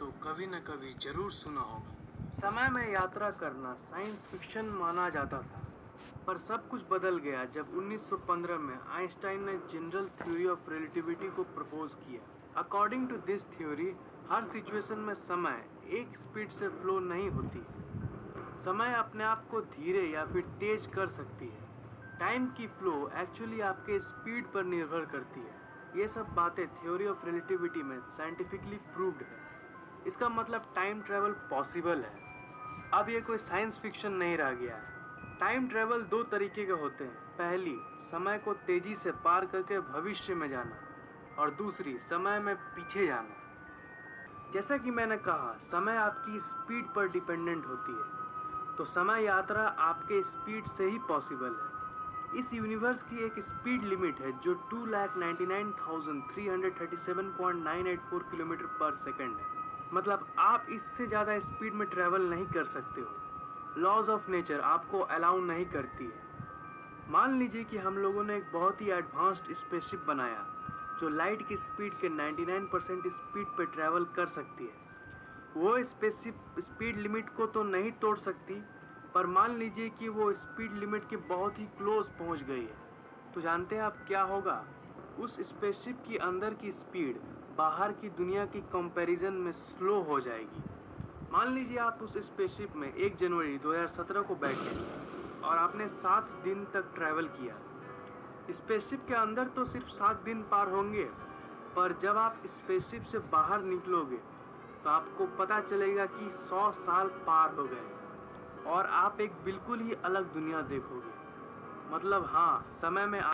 तो कभी न कभी जरूर सुना होगा। समय में यात्रा करना साइंस फिक्शन माना जाता था, पर सब कुछ बदल गया जब 1915 में आइंस्टाइन ने जनरल थ्योरी ऑफ रिलेटिविटी को प्रपोज किया। अकॉर्डिंग टू दिस थ्योरी, हर सिचुएशन में समय एक स्पीड से फ्लो नहीं होती। समय अपने आप को धीरे या फिर तेज कर सकती है। टाइम की फ्लो एक्चुअली आपके स्पीड पर निर्भर करती है। ये सब बातें थ्योरी ऑफ रिलेटिविटी में साइंटिफिकली प्रूव्ड है। इसका मतलब टाइम ट्रैवल पॉसिबल है। अब ये कोई साइंस फिक्शन नहीं रह गया है। टाइम ट्रैवल दो तरीके के होते हैं। पहली, समय को तेजी से पार करके भविष्य में जाना, और दूसरी, समय में पीछे जाना। जैसा कि मैंने कहा, समय आपकी स्पीड पर डिपेंडेंट होती है, तो समय यात्रा आपके स्पीड से ही पॉसिबल है। इस यूनिवर्स की एक स्पीड लिमिट है जो 2,99,337.984 किलोमीटर पर सेकंड है। मतलब आप इससे ज़्यादा स्पीड में ट्रैवल नहीं कर सकते हो। लॉज ऑफ नेचर आपको अलाउ नहीं करती है। मान लीजिए कि हम लोगों ने एक बहुत ही एडवांस्ड स्पेसशिप बनाया जो लाइट की स्पीड के 99% स्पीड पर ट्रैवल कर सकती है। वो स्पेसशिप स्पीड लिमिट को तो नहीं तोड़ सकती, पर मान लीजिए कि वो स्पीड लिमिट के बहुत ही क्लोज पहुंच गई है, तो जानते हैं आप क्या होगा? उस स्पेसशिप की अंदर की स्पीड बाहर की दुनिया की कंपैरिजन में स्लो हो जाएगी। मान लीजिए आप उस स्पेसशिप में 1 जनवरी 2017 को बैठे और आपने 7 दिन तक ट्रैवल किया। स्पेसशिप के अंदर तो सिर्फ 7 दिन पार होंगे, पर जब आप स्पेसशिप से बाहर निकलोगे तो आपको पता चलेगा कि 100 साल पार हो गए और आप एक बिल्कुल ही अलग दुनिया देखोगे। मतलब हाँ, समय में